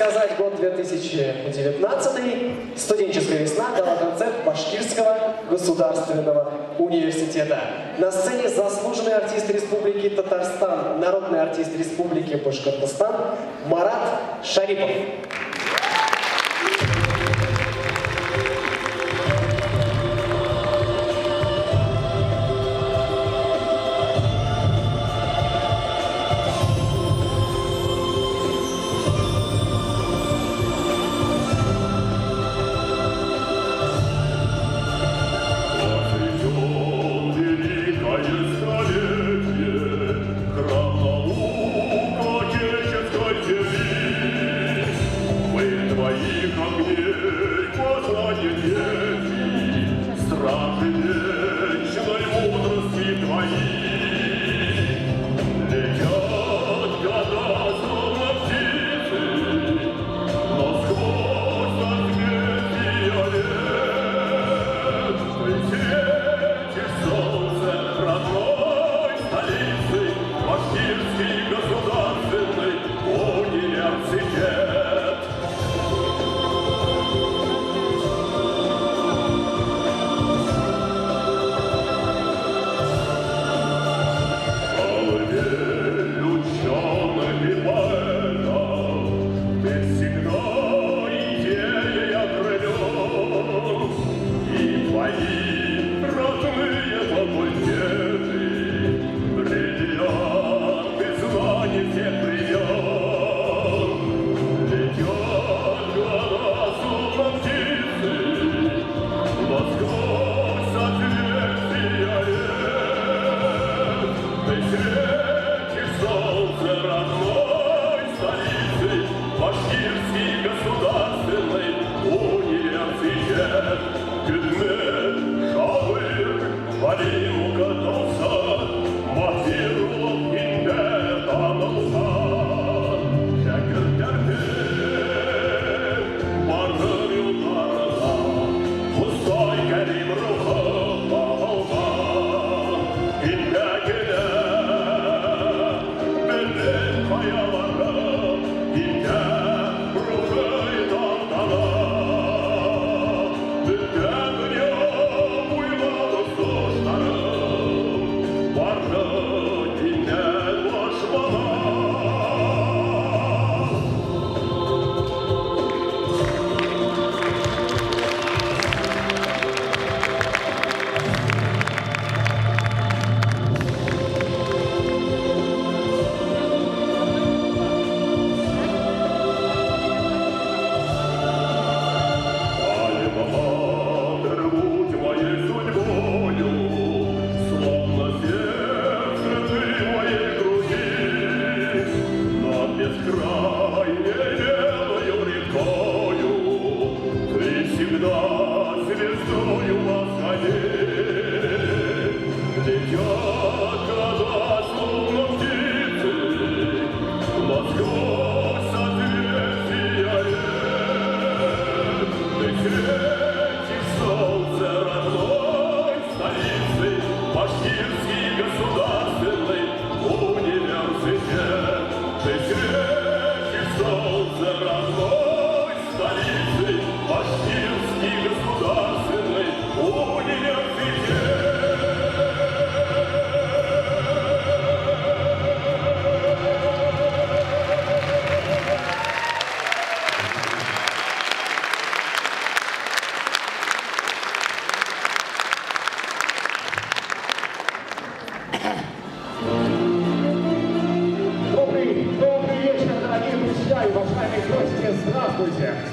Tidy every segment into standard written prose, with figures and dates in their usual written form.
сказать, год 2019, студенческая весна, гала-концерт Башкирского государственного университета. На сцене заслуженный артист Республики Татарстан, народный артист Республики Башкортостан Марат Шарипов.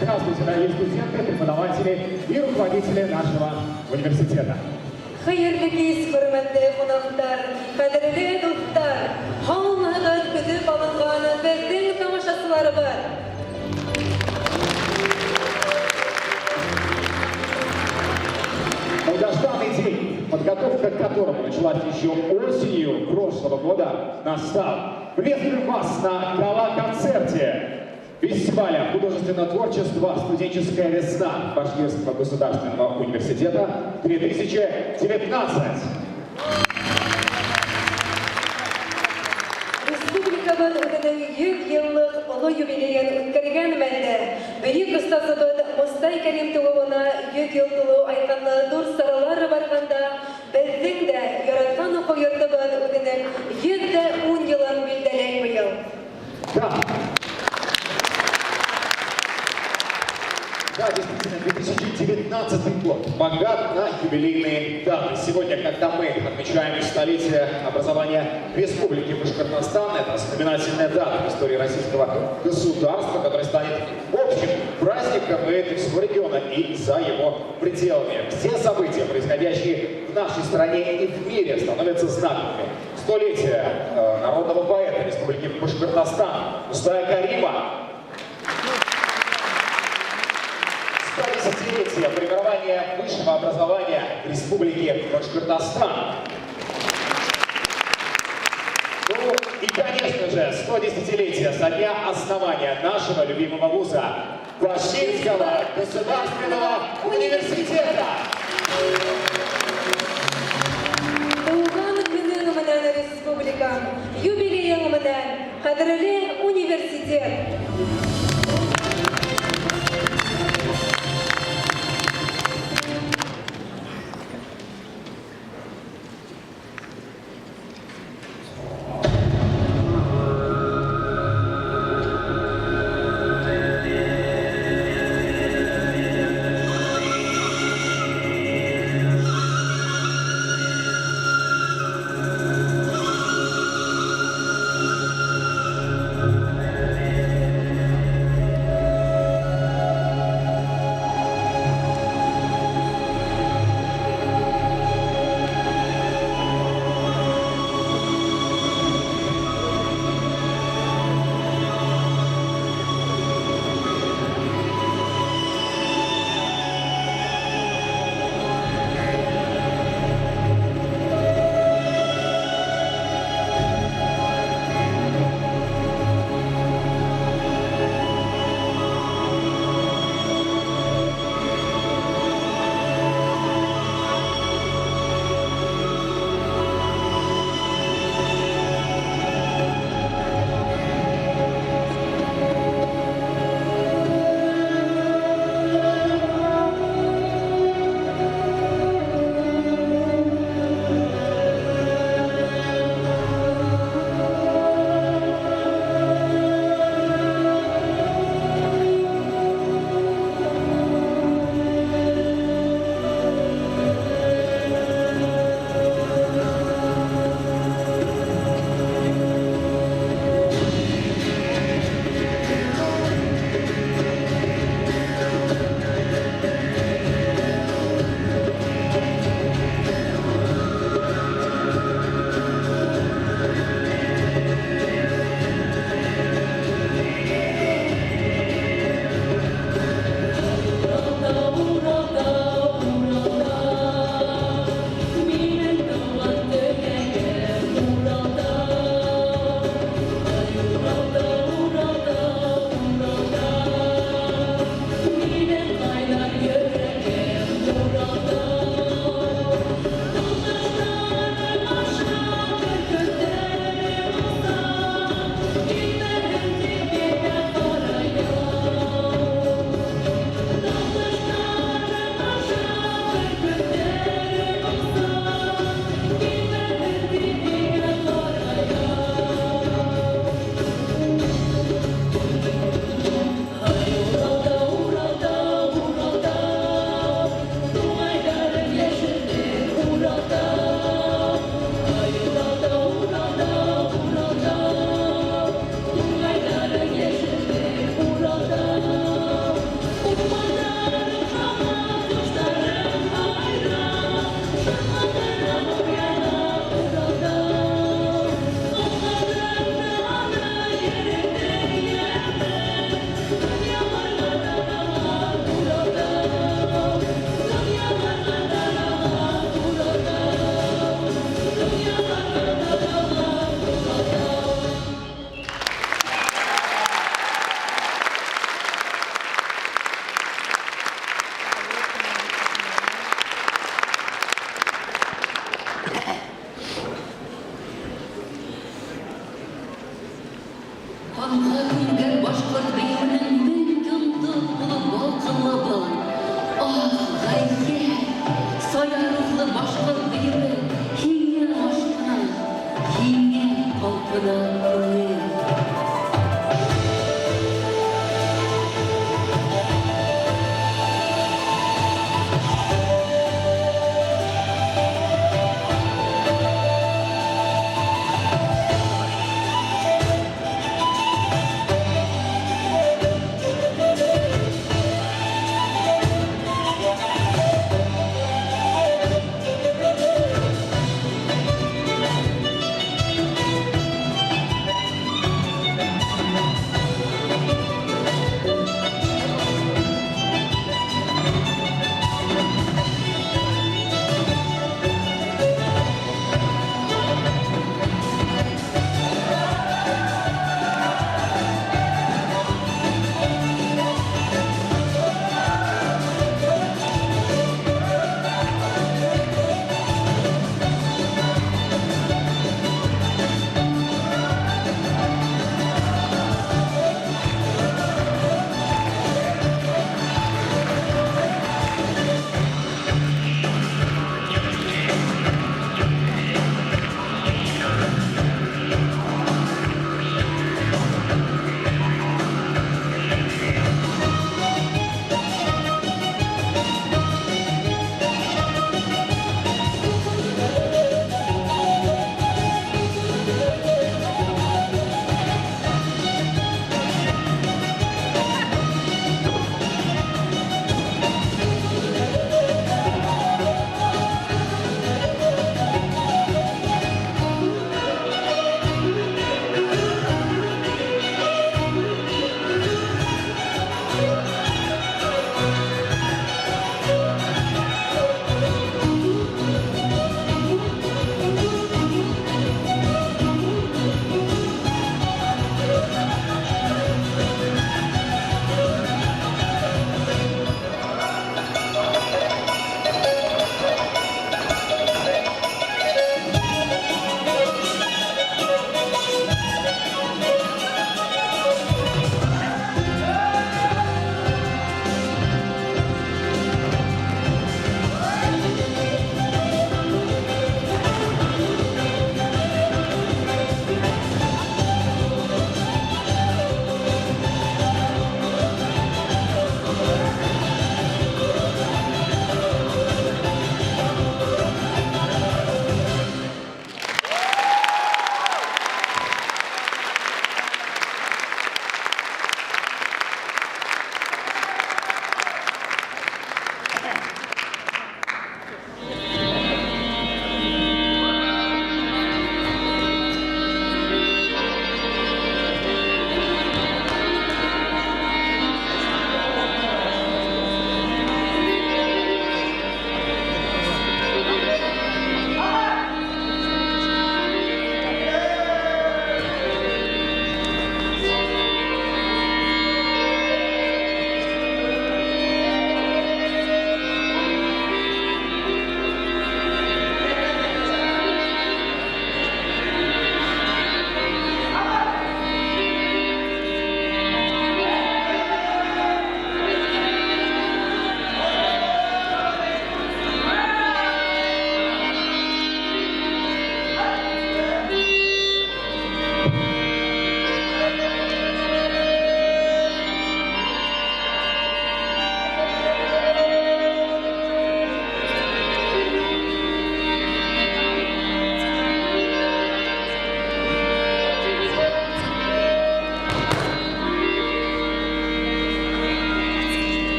Здравствуйте, дорогие студенты, преподаватели и руководители нашего университета. Hayırlı kez, hürmetli konaklar, kaderli dostlar, hamılar kütüp alınğanı bizden tamaşaçıları var. Долгожданный день, подготовка к которому началась еще осенью прошлого года, настал. Приветствуем вас на гала-концерте фестиваля художественного творчества «Студенческая весна» Башкирского государственного университета 2019. Республикабыз University'nin 100 yıllık ulu юбилейін үткәргән мәлдә, бөек остазыбыз Мостай Кәрим тууына 100 ел тулу айканлы дур саралар барганда, безнең дә яраткан уку йортыбыз үзенең 110 елын билдәләй быел. Да, действительно, 2019 год. Богат на юбилейные даты. Сегодня, когда мы отмечаем столетие образования Республики Башкортостан, это знаменательная дата в истории российского государства, которая станет общим праздником и всего региона и за его пределами. Все события, происходящие в нашей стране и в мире, становятся знаковыми. Столетие народного поэта Республики Башкортостан Мустая Карима. 110-летие формирования высшего образования в Республике Башкортостан. Ну и, конечно же, 110-летие со дня основания нашего любимого вуза Башкирского государственного университета. Туган күнең менән республика, юбилеең менән кадерле университет.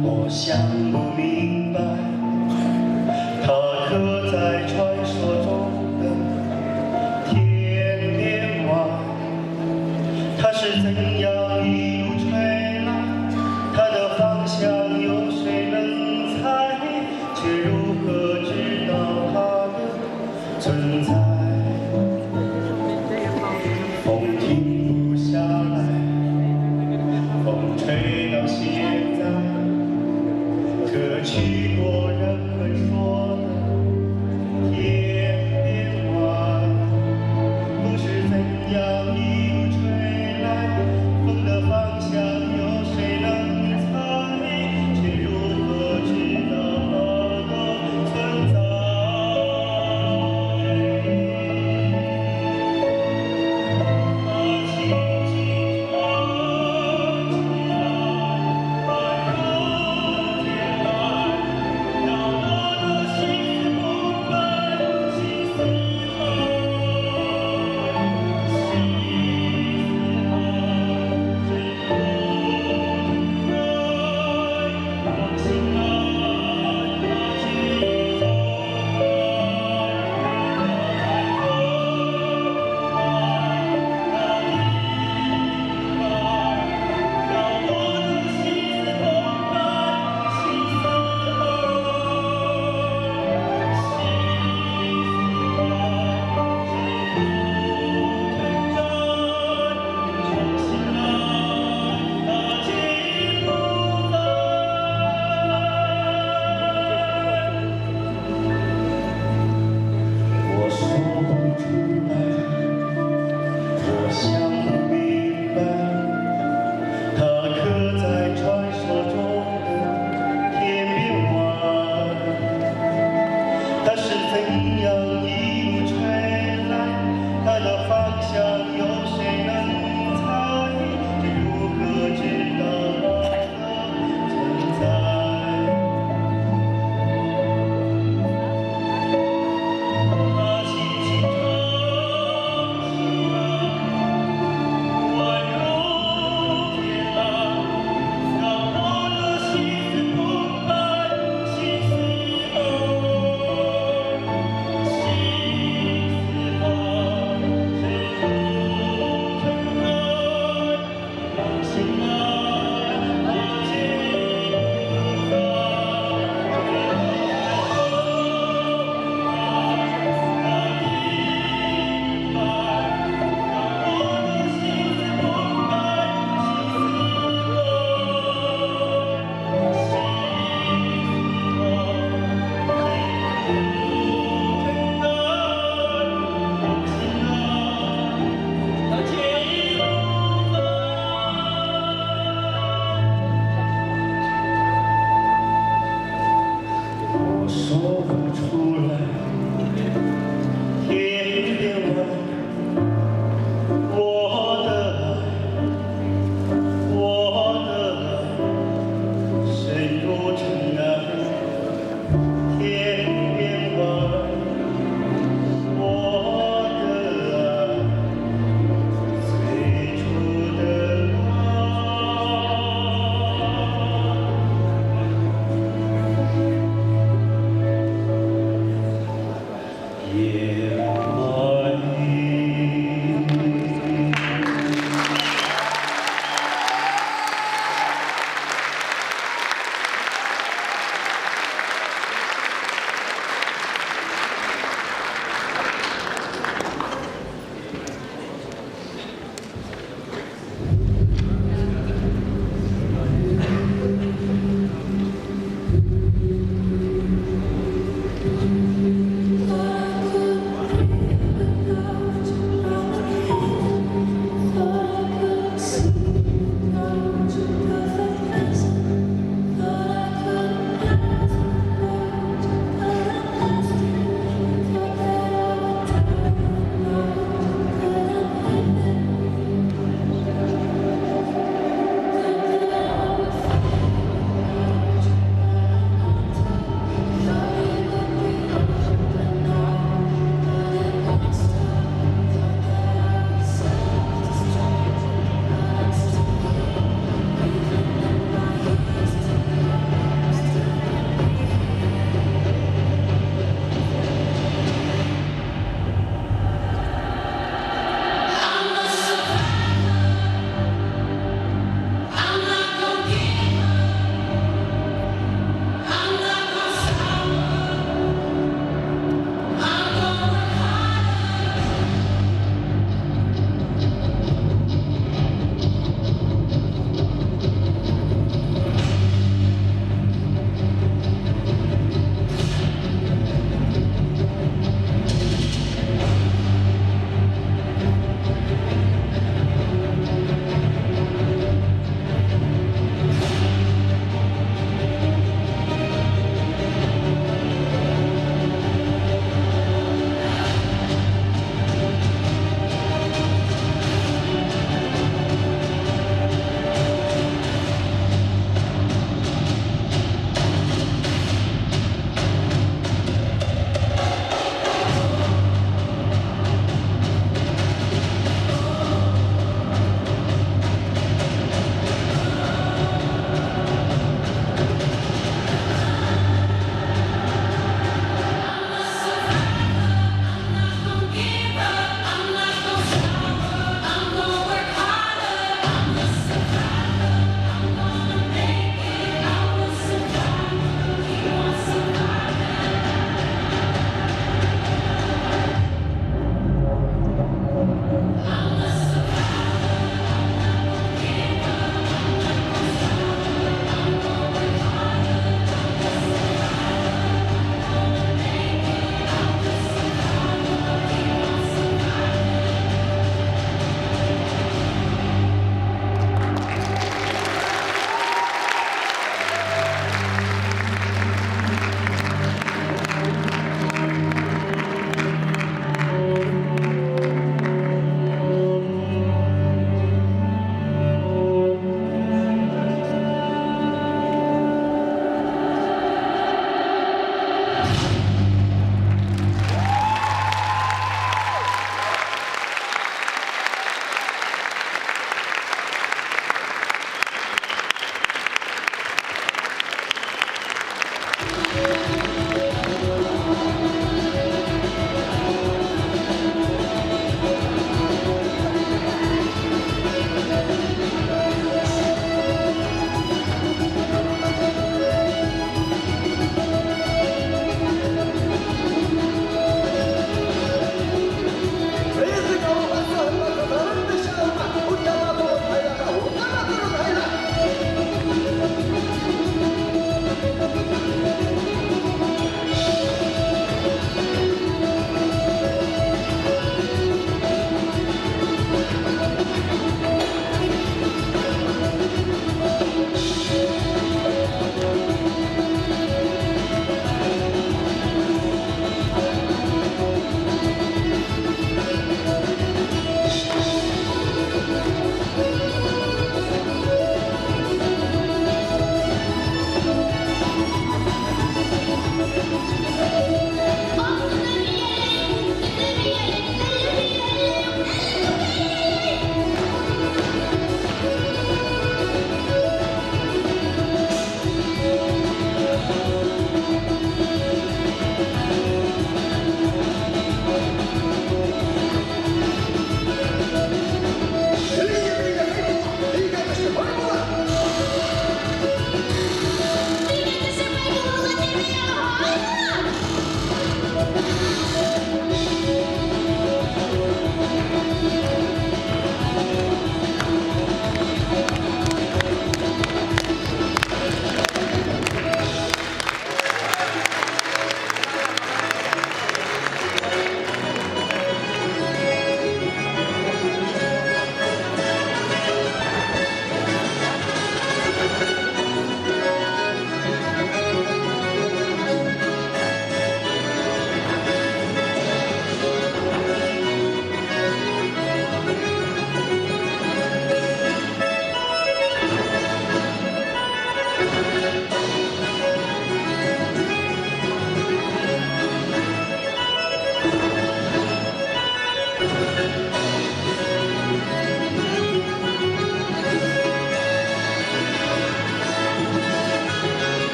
我想不明白，它刻在传说中的天边外，它是怎样一路吹来？它的方向有谁能猜？却如何知道它的存在？风停不下来，风吹到现在。可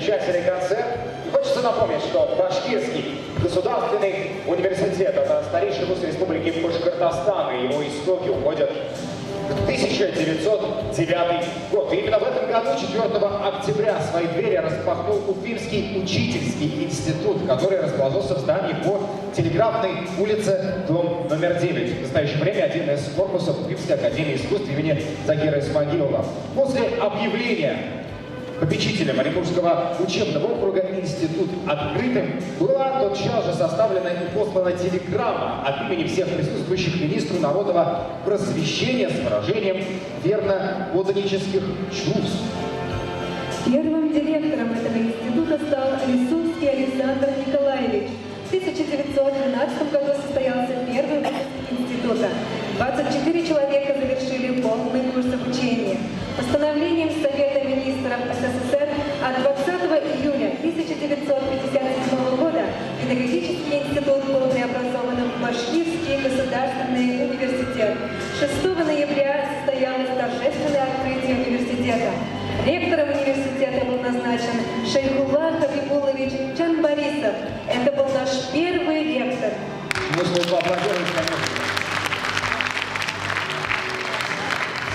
замечательный концерт. И хочется напомнить, что Башкирский государственный университет – это старейший вуз Республики Башкортостан, и его истоки уходят в 1909 год. И именно в этом году, 4 октября, свои двери распахнул Уфимский учительский институт, который расположился в здании по Телеграфной улице, дом номер 9. В настоящее время один из корпусов Уфимской академии искусств имени Загира Исмагилова. После объявления попечителем Оренбургского учебного округа институт открытым была тотчас же составлена и послана телеграмма от имени всех присутствующих министру народного просвещения с выражением верно-подданнических чувств. Первым директором этого института стал Лисунский Александр Николаевич. В 1912 году состоялся первый выпуск института. 24 человека завершили полный курс обучения. Постановлением Совета министров СССР от 20 июня 1957 года педагогический институт был преобразован в Башкирский государственный университет. 6 ноября состоялось торжественное открытие университета. Ректором университета был назначен Шейхулла Хабибулович Чанбарисов. Это был наш первый ректор. Можно поаплодировать, конечно.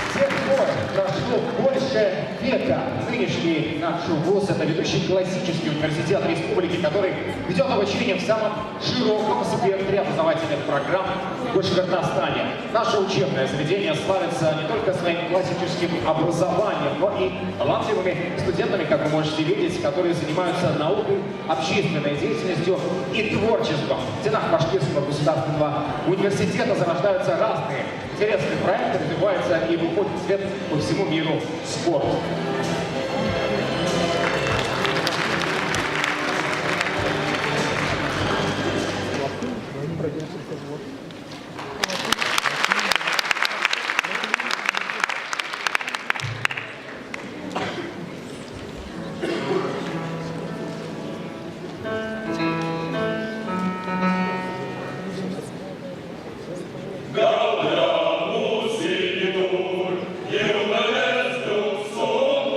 С тех пор прошло больше века. Нынешний наш вуз – это ведущий классический университет республики, который ведет обучение в самом широком спектре образовательных программ в Башкортостане. Наше учебное заведение славится не только своим классическим образованием, но и талантливыми студентами, как вы можете видеть, которые занимаются наукой, общественной деятельностью и творчеством. В стенах Башкирского государственного университета зарождаются разные интересные проекты, развивается и выходит в свет по всему миру спорт. Gaudeamus igitur, ium est dux sum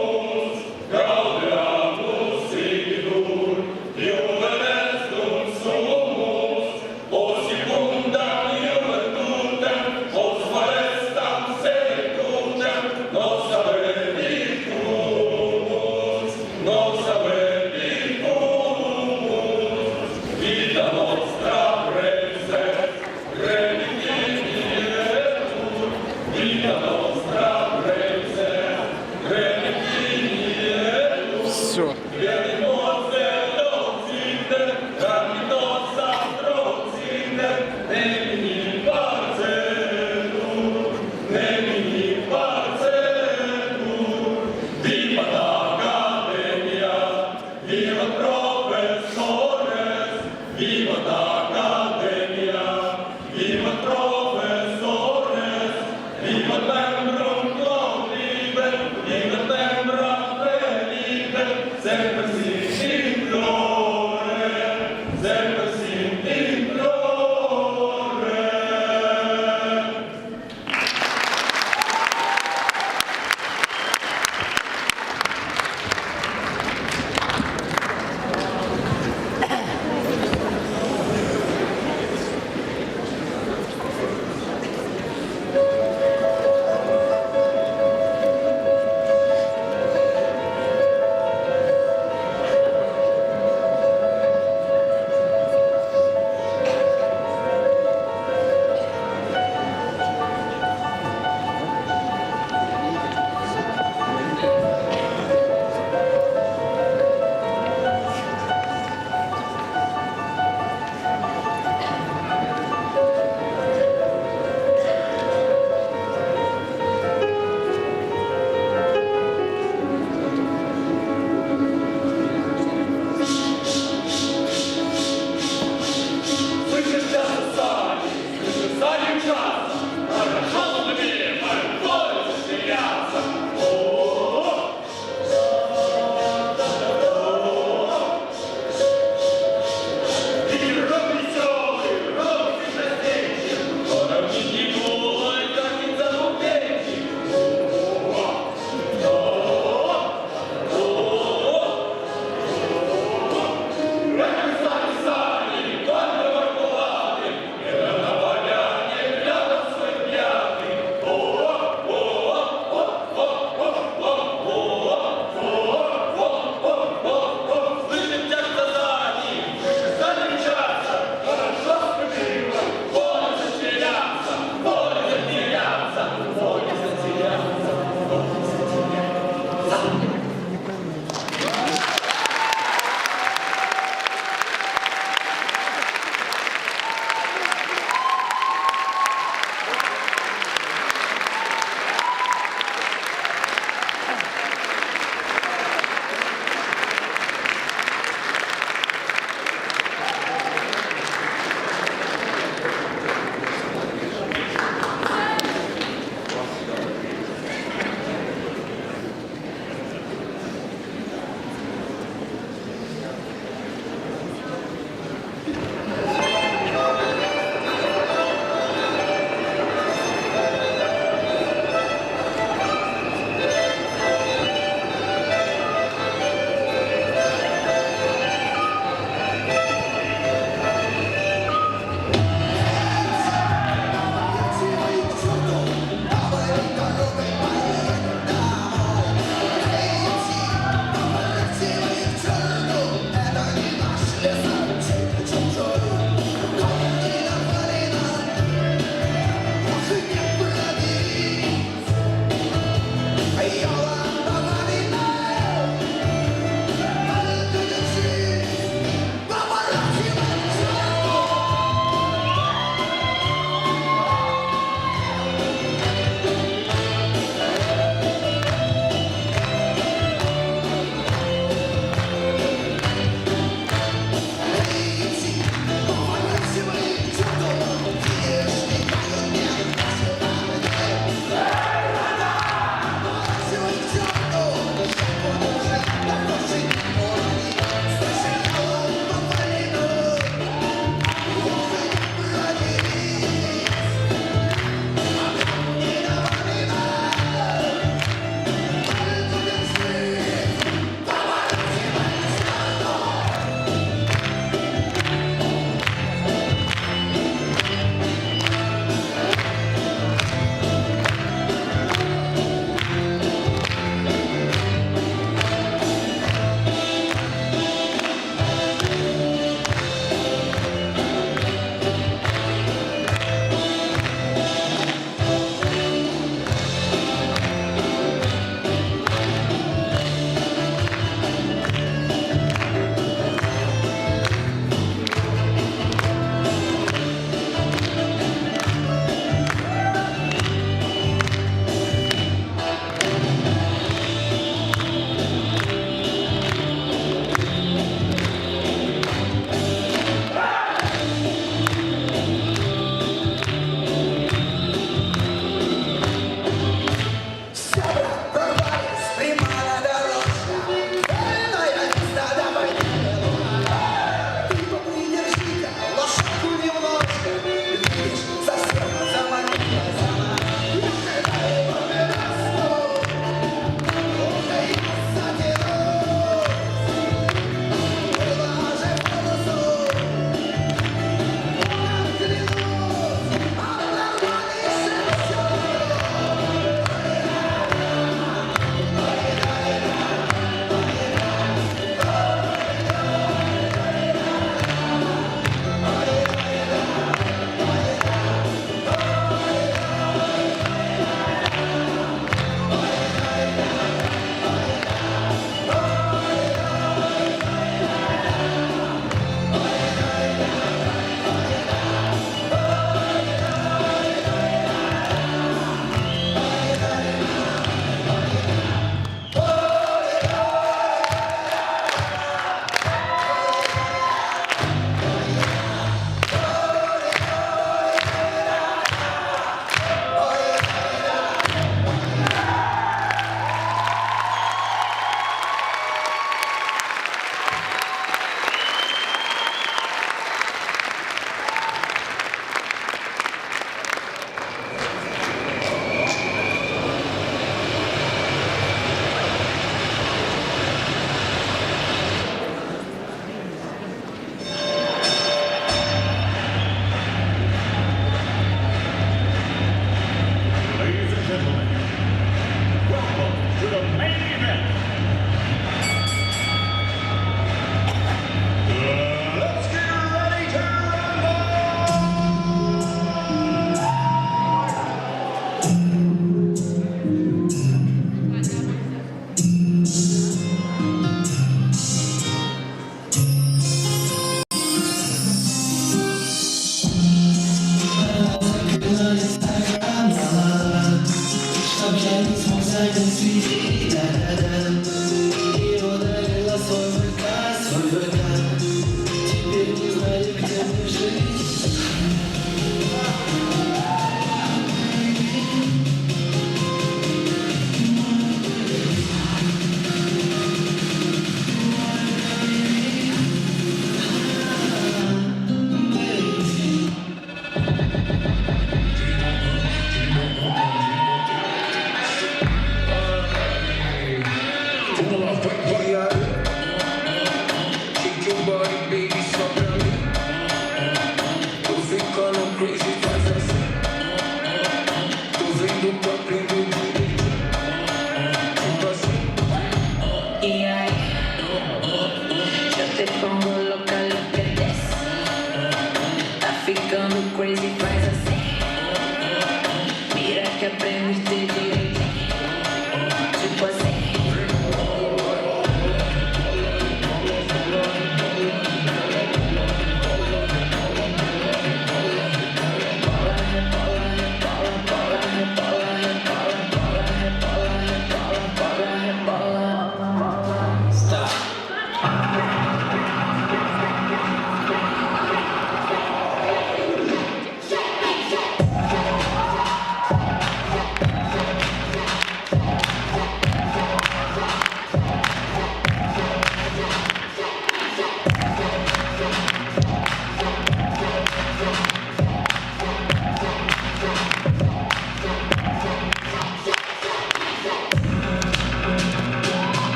que aprendes direitinho. Tipo assim.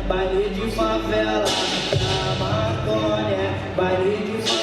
Baile de favela, na maconha, baile de favela.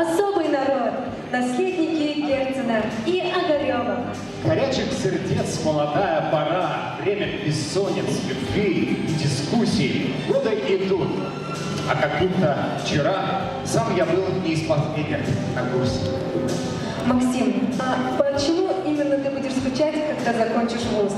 особый народ, наследники Керцена и Огарева. Горячих сердец молодая пора, время бессонниц, любви и дискуссий. Годы идут, а как будто вчера сам я был не из последних на курсе. Максим, а почему именно ты будешь скучать, когда закончишь вуз?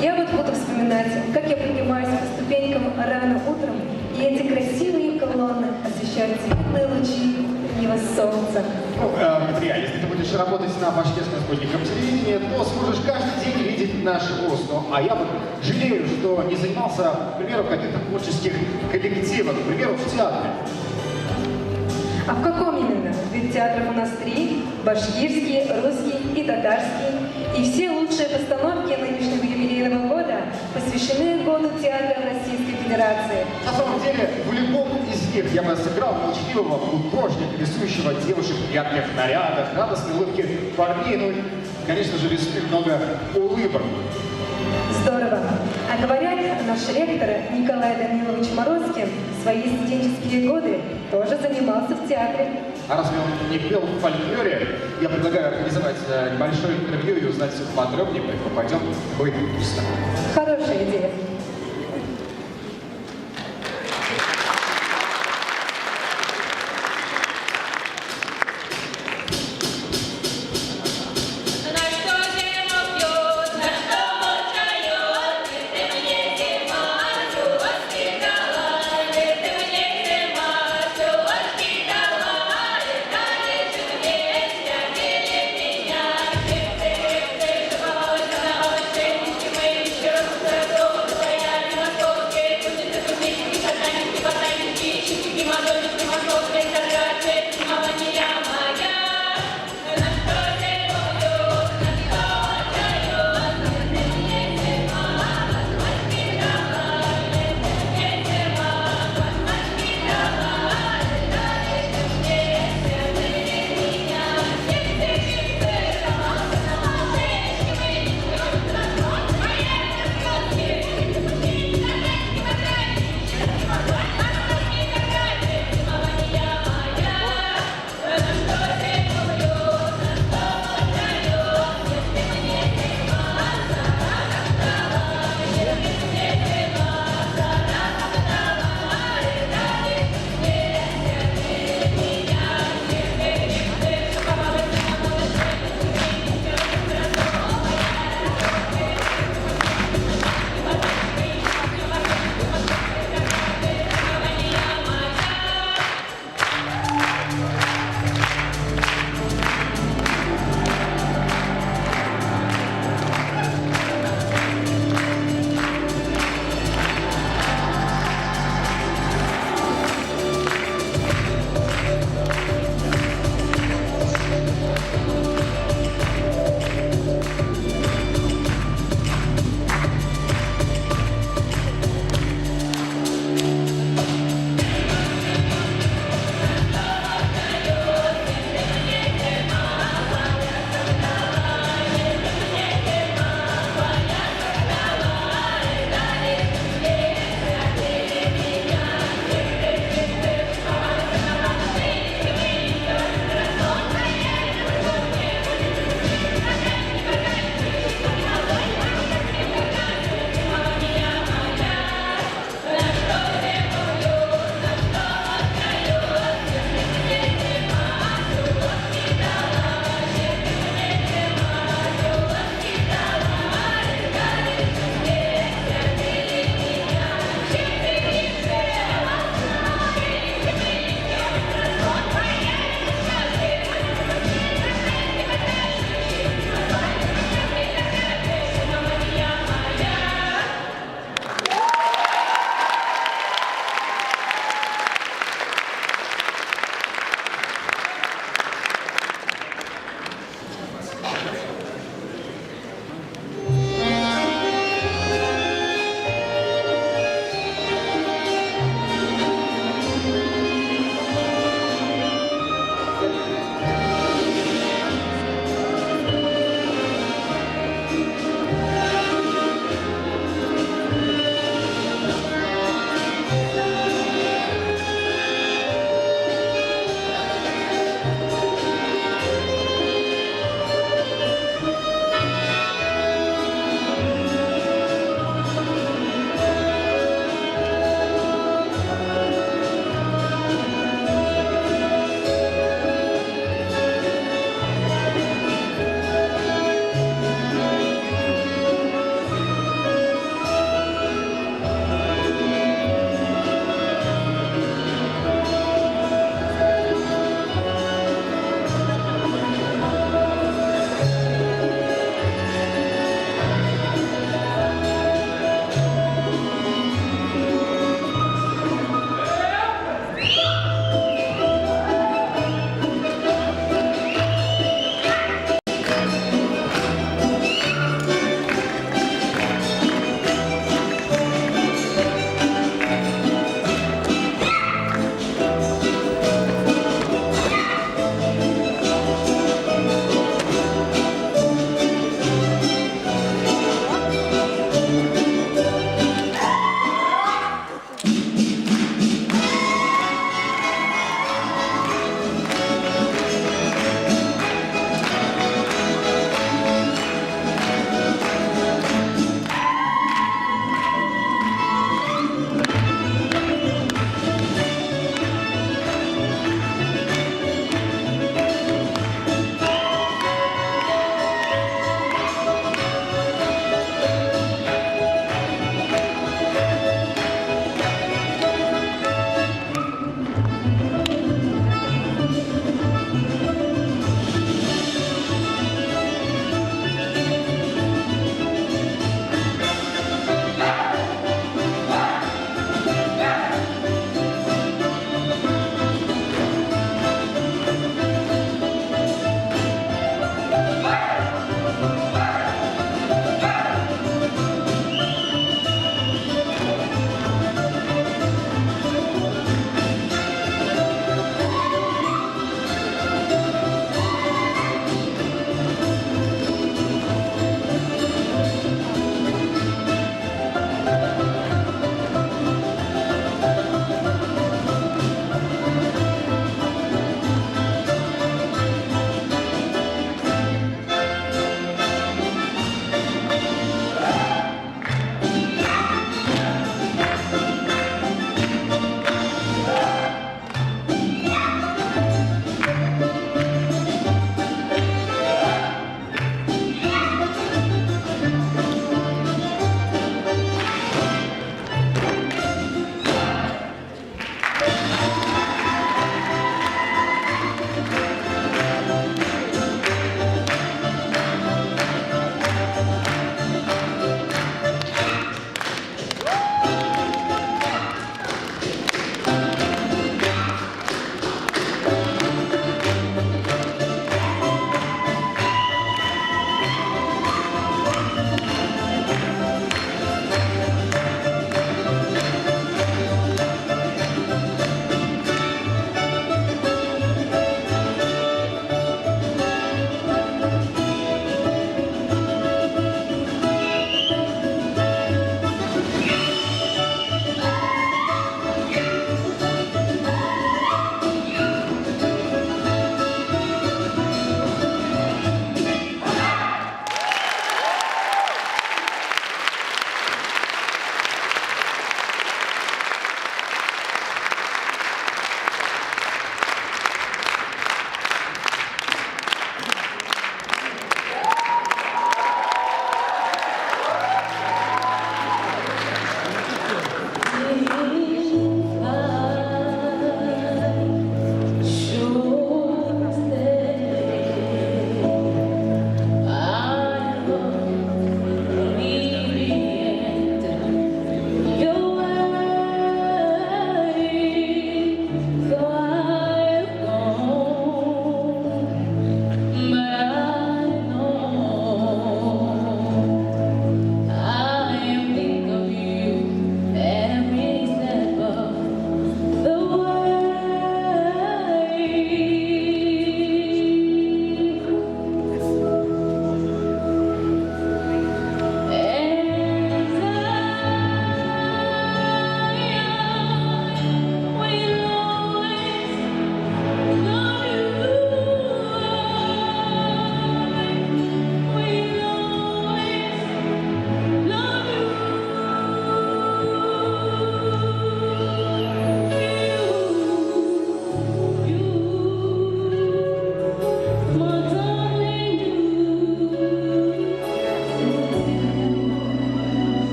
Я вот буду вспоминать, как я поднимаюсь по ступенькам рано утром, и эти красивые колонны освещают светлые лучи утреннего солнца. Ну, Дмитрий, если ты будешь работать на башкирском спутниковом телевидении, то сможешь каждый день видеть наш вуз. Ну, а я вот жалею, что не занимался, к примеру, в каких-то творческих коллективах, к примеру, в театре. А в каком именно? Ведь театров у нас 3: башкирский, русский и татарский. И все лучшие постановки нынешнего юбилейного года посвящены году театра Российской Федерации. На самом деле, в любом из них я бы сыграл молчаливого художника, рисующего девушек в ярких нарядах, радостные улыбки парней, ну и, конечно же, рисует много улыбок. Здорово. А говорят, наш ректор Николай Данилович Морозкин в свои студенческие годы тоже занимался в театре. А разве он не пел в фольклоре? Я предлагаю организовать небольшое интервью и узнать все подробнее, мы попадем в бой пусто. Хорошая идея. На что зима пьет, на что молчает, ты мне зима, что воспитала, ты мне зима, что воспитала, кажется мне, стягивали меня, ты, шибалась, она, мы еще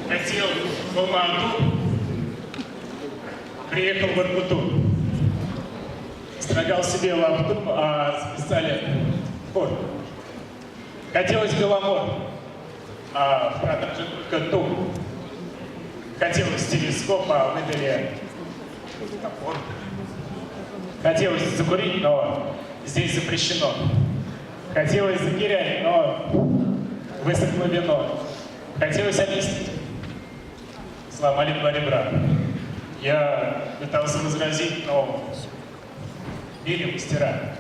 Хотел в Алмату, приехал в Иркуту. Строгал себе лапту, а списали фор. Хотелось Беломор, а в продаже только тур. Хотелось телескоп, а выдали топор. Хотелось закурить, но здесь запрещено. Хотелось загирять, но высохло вино. Хотелось объяснить. Сломали два ребра. Я пытался возразить, но били мастера.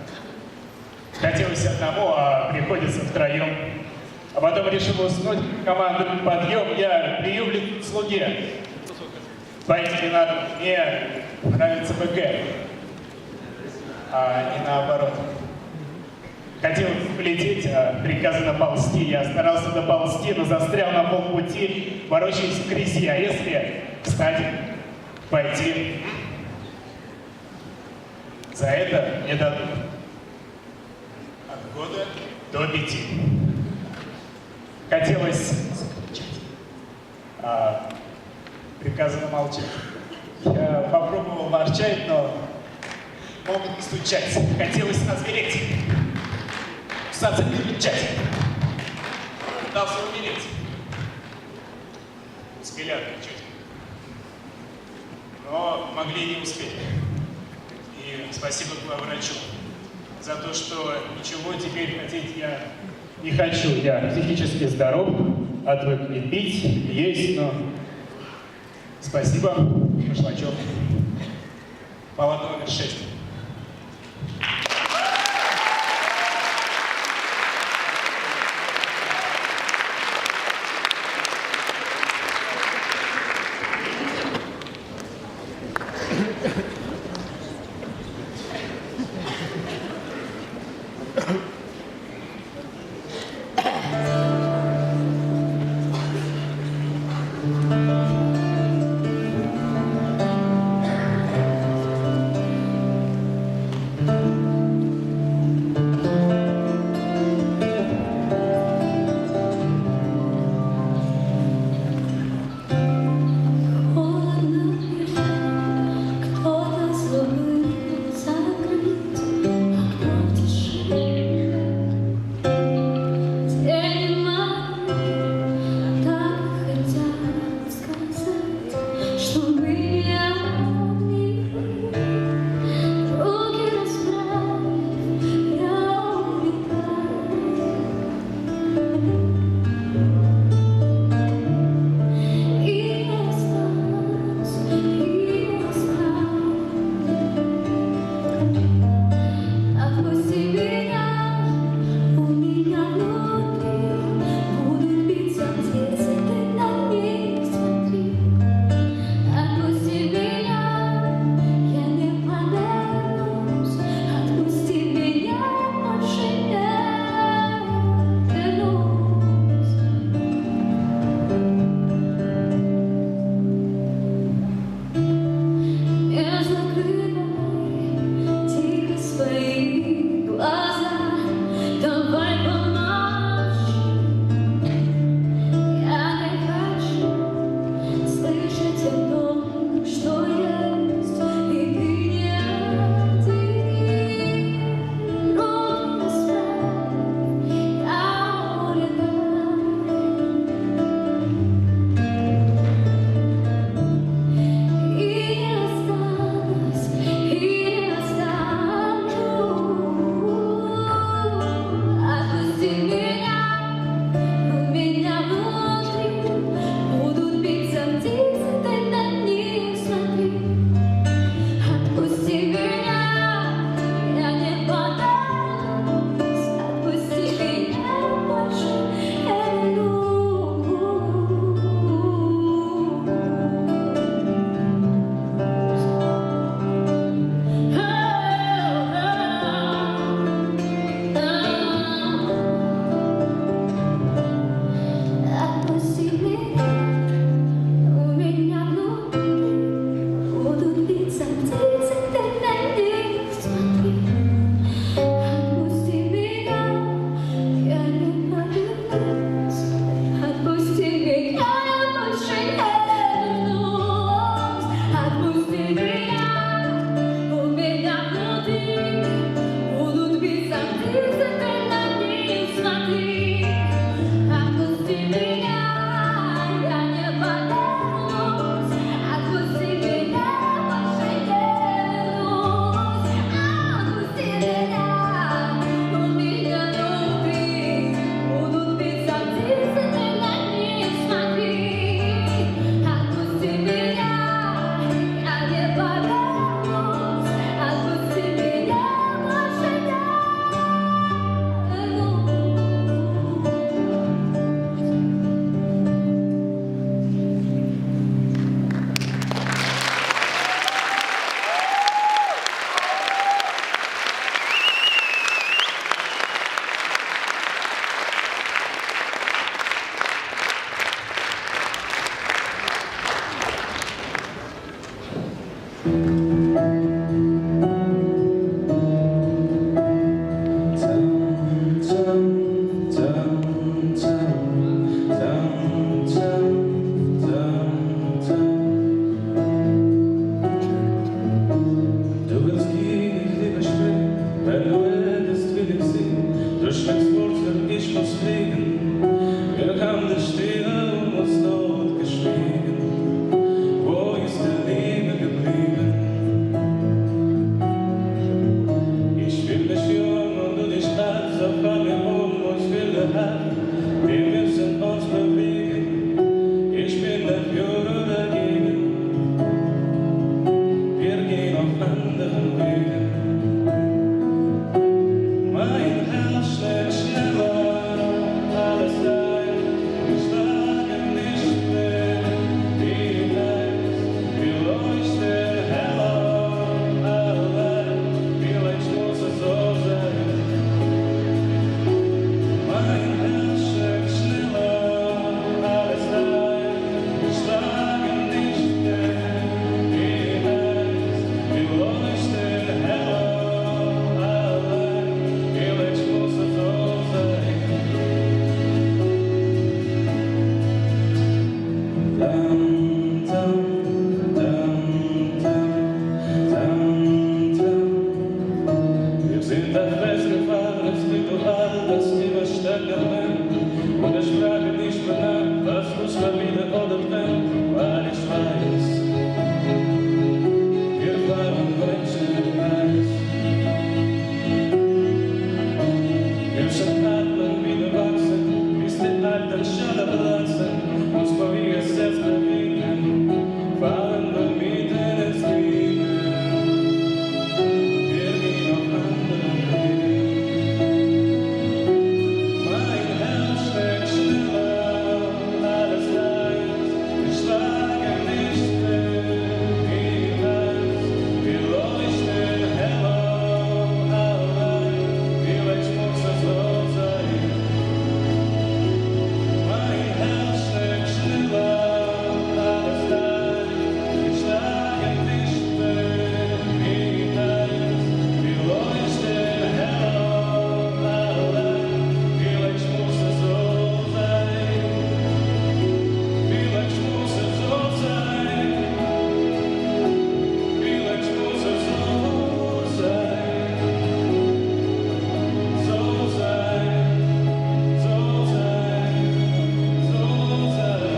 Хотелось одному, а приходится втроем. А потом решил уснуть, команду подъем, я плюю в лицо слуге. Пойти не надо, мне нравится БГ, а не наоборот. Хотел полететь, а приказано ползти. Я старался доползти, но застрял на полпути, ворочаясь в грязи. А если встать, пойти, за это мне дадут от года до 5. Хотелось закричать, а приказано молчать. Я попробовал ворчать, но могут не стучать. Хотелось озвереть. Кусаться, кричать. Пытался умереть. Успели отключить. Но могли не успеть. И спасибо главврачу за то, что ничего теперь хотеть я не хочу. Я психически здоров, отвык и пить, и есть, но спасибо, Башлачев. Палата номер 6. Кто-то забыл закрыть, а кто в тишине festgefahren ist Ritual, das immer stärker brennt. Und ich frage nicht mehr nach, was uns verbindet oder trennt, weil ich weiß, wir waren Menschen eins. Wir sind atmen, wieder wachsen, bis die alten Schale belassen, uns vor ihr selbst bewegen, fahren wir mitten ins Leben. Wir gehen auf andere Wege. Mein Herz schlägt schneller, alles leicht, wir schlagen nicht mehr hinaus. Wir leuchten heller, allein, vielleicht muss es so sein. Mein Herz schlägt schneller, alles leicht, wir schlagen nicht mehr hinaus. Wir leuchten heller, allein, vielleicht muss es so sein. Vielleicht muss es so sein. Vielleicht muss es so sein. So sein, so sein, so sein.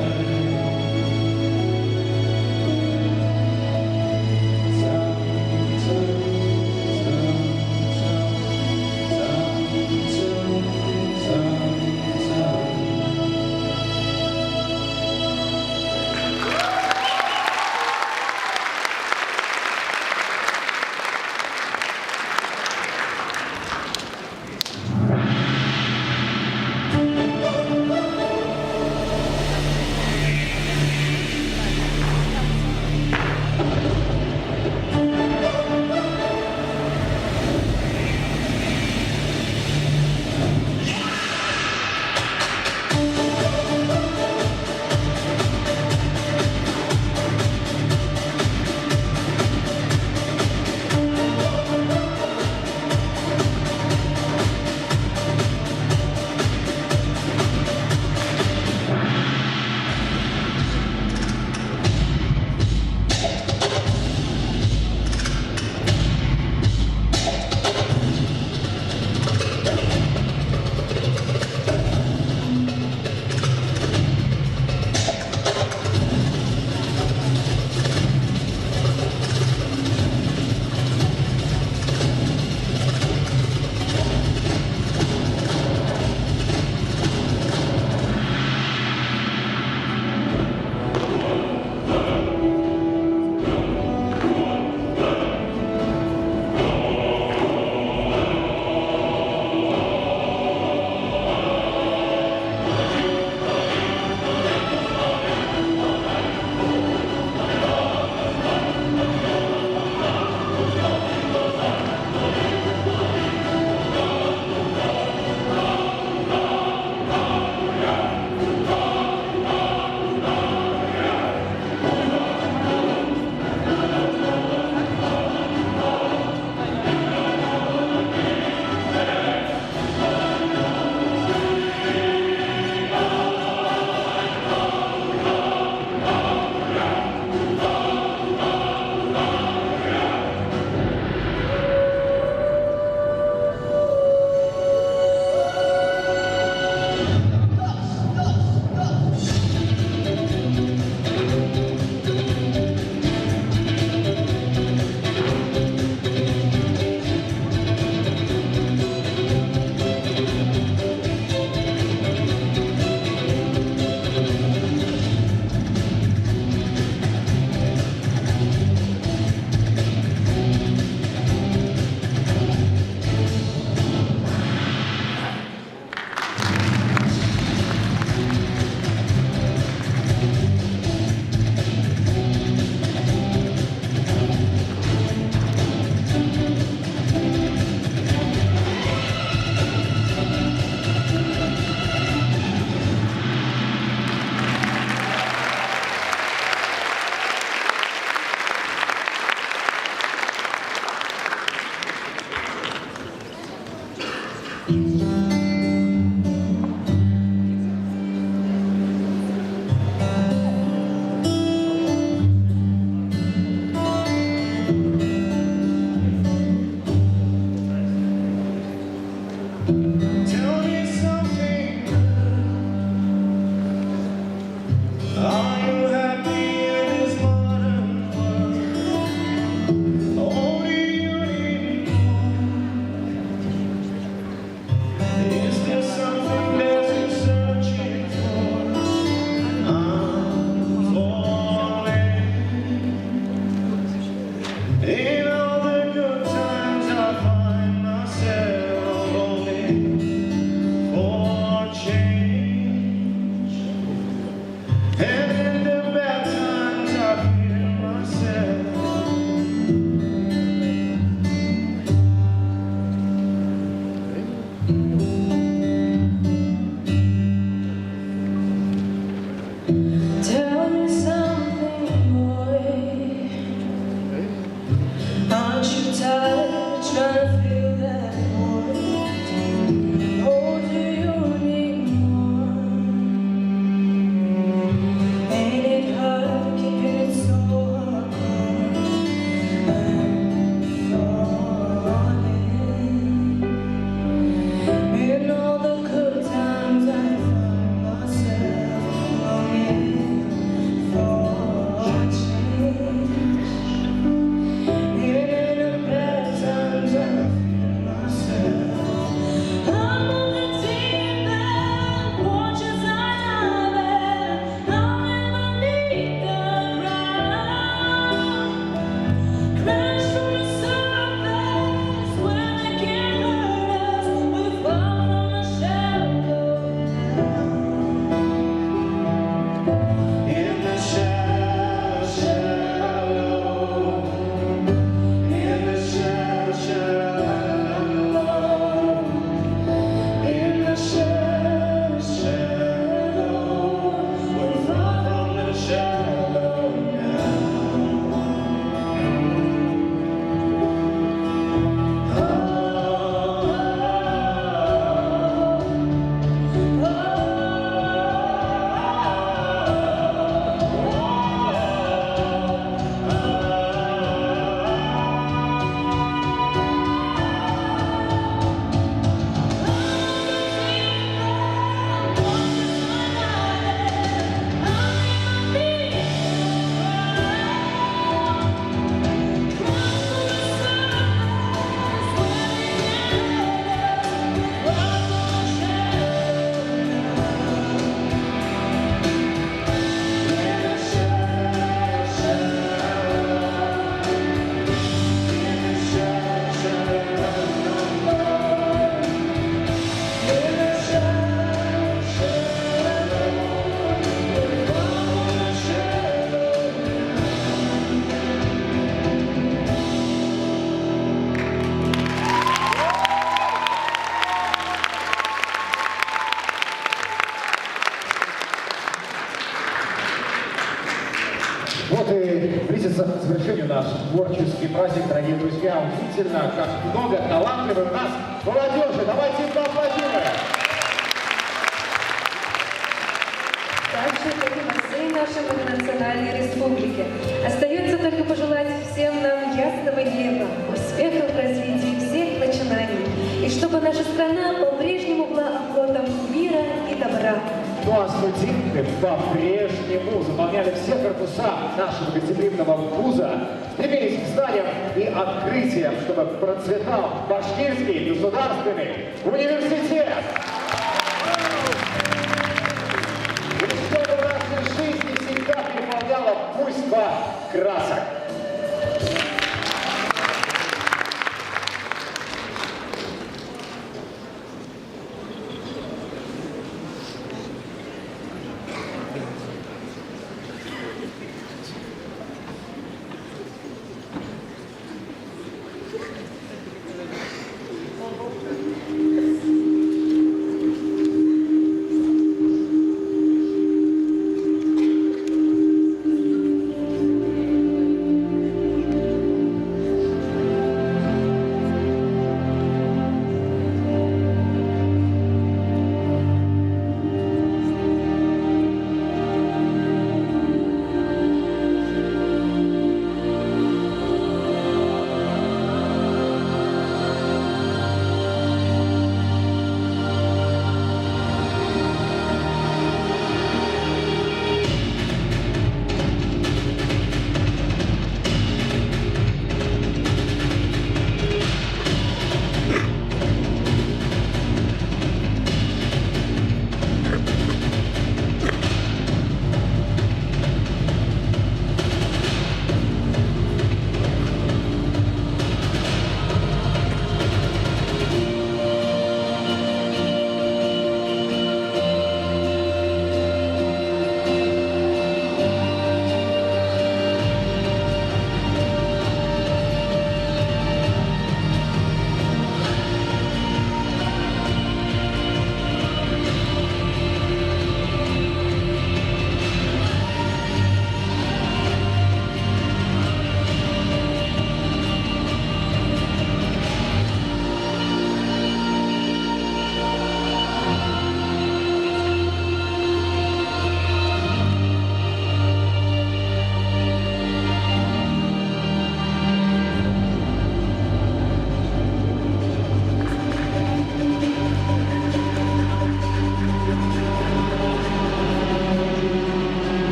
завершению наш творческий праздник, дорогие друзья. Удивительно, как много талантливой у нас молодежи. Давайте им поаплодируем. Так же, как и во всей нашей многонациональной республике. Остается только пожелать всем нам ясного неба, успехов в развитии всех начинаний, и чтобы наша страна по-прежнему была оплотом мира и добра. Ну а студенты по-прежнему заполняли все корпуса нашего гостеприимного вуза, стремились к знаниям и открытиям, чтобы процветал Башкирский государственный университет. И чтобы наша жизнь всегда переполняла буйство красок.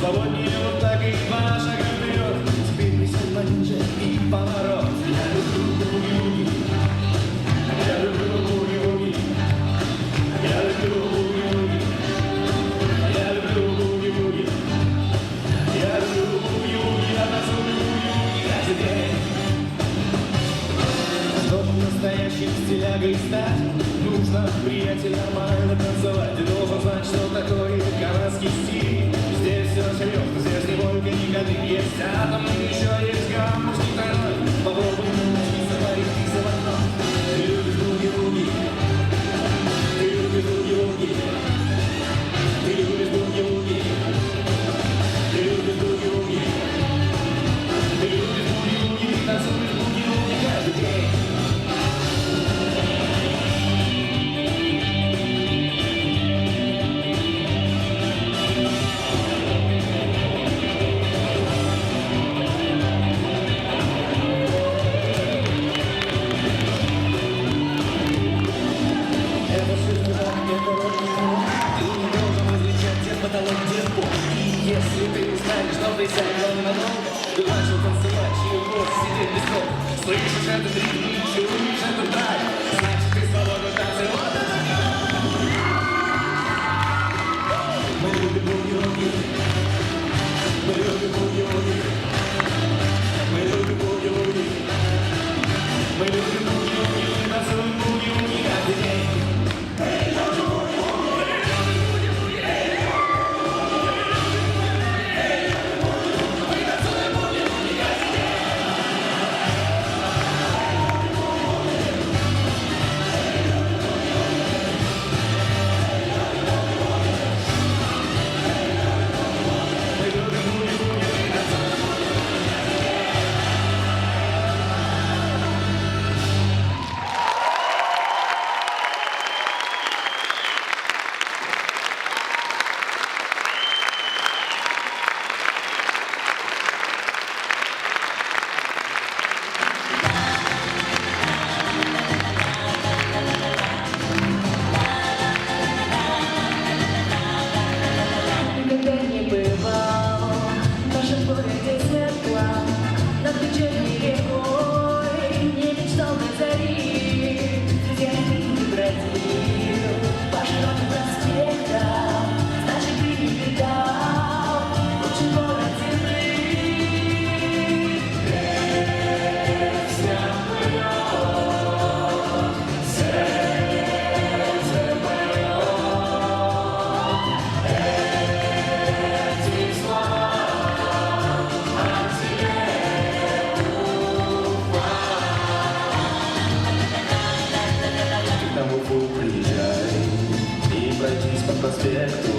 свободнее вот так и два шага вперед. Теперь висит манжет и поворот. Я люблю буги-вуги, я люблю буги-вуги, я люблю буги-вуги, я люблю буги-вуги, я люблю буги-вуги, я танцую буги-вуги каждый день. Чтобы настоящим стилягой стать, нужно, приятель, нормально танцевать. Ты должен знать, что такое канадский стиль. Здесь все серьезно, здесь не только не годы. Есть атом, еще есть гаммушник тройной. Попробуй найти сотворить их за окном. Ты любишь буги-вуги, ты любишь буги-вуги, ты любишь буги-вуги, ты любишь буги-вуги, ты любишь буги-вуги, ты танцуешь буги-вуги каждый день. Если ты узнаешь, что ты сядешь надолго, ты начал танцевать, чью просто сидеть без толку. Слышишь этот ритм, чуешь этот драйв, значит ты свободен танцевать. Мы любим буги-вуги, мы любим буги-вуги, мы любим буги-вуги, мы любим буги-вуги, мы танцуем буги-вуги каждый день. Никогда не бывал в нашем городе светла, над вечерней рекой не мечтал на зари, с друзьями ты бродил по широким проспектам, значит ты не видал лучший город земли. Песня поет, сердце мое. Приезжай и пройтись по проспекту,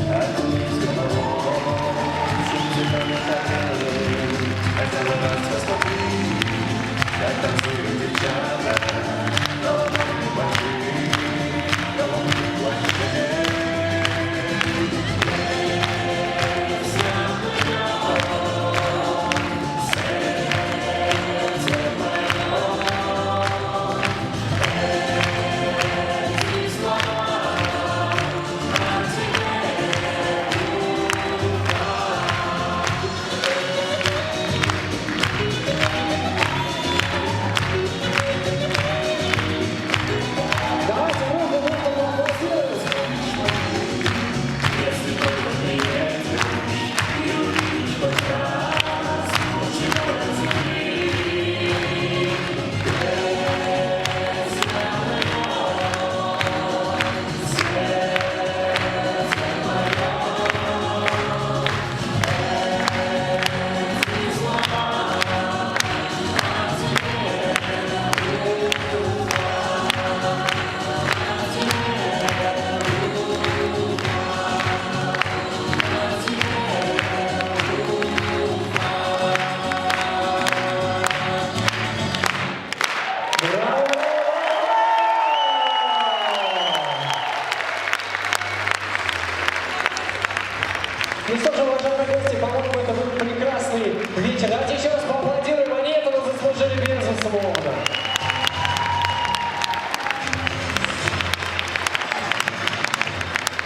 окунись головой, всем зеленым тоннелем. Хотя бы раз посмотри, как танцуют девчата, головные плащи, головные плащи. Давайте руку поаплодируем. Ну что же, уважаемые гости, по-моему, это был прекрасный вечер. Давайте еще раз поаплодируем, они этого заслужили, безусловно.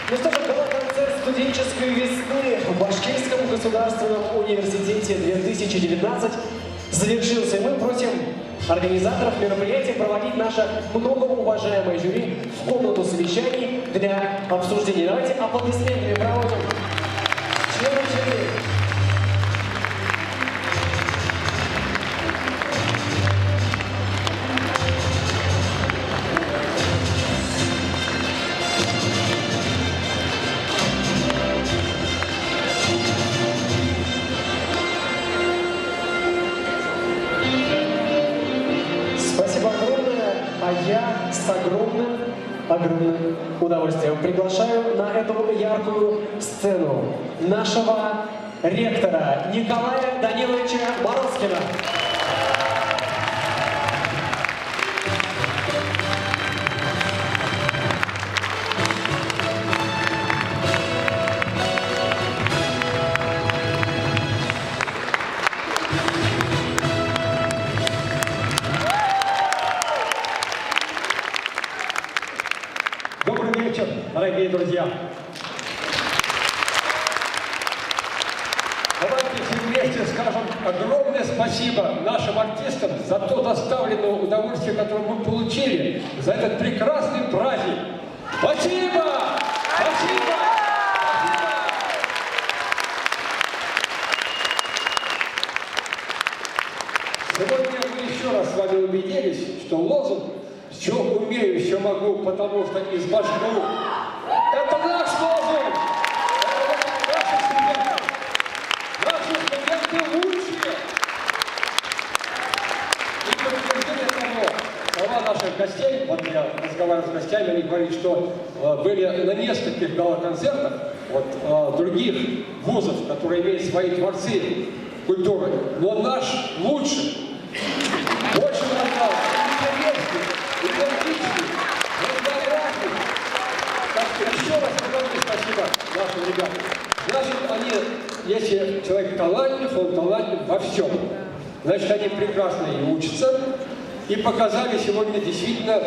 Ну что же, гала-концерт студенческой весны в Башкирском государственном университете 2019 завершился. И мы просим организаторов мероприятия проводить наше многоуважаемое жюри в комнату совещаний для обсуждения. Давайте аплодисментами проводим членов жюри. Спасибо огромное, а я с огромным удовольствием приглашаю на эту яркую сцену нашего ректора Николая Даниловича Морозкина. Добрый вечер, дорогие друзья! Давайте все вместе скажем огромное спасибо нашим артистам за то доставленное удовольствие, которое мы получили за этот прекрасный праздник. Спасибо! Спасибо! Сегодня мы еще раз с вами убедились, что лозунг «Все умею, все могу, потому что из башку» — это наш лозунг! Это наши студенты! Наши студенты лучшие! И подтверждение того, слова наших гостей, вот я разговаривал с гостями, они говорят, что были на нескольких гала-концертах других вузов, которые имеют свои дворцы культуры, но наш лучше. Больше нравится, интереснее, энергичнее, разнообразнее. Так что еще раз огромное спасибо нашим ребятам. Значит, они, если человек талантлив, он талантлив во всем. Значит, они прекрасно и учатся, и показали сегодня действительно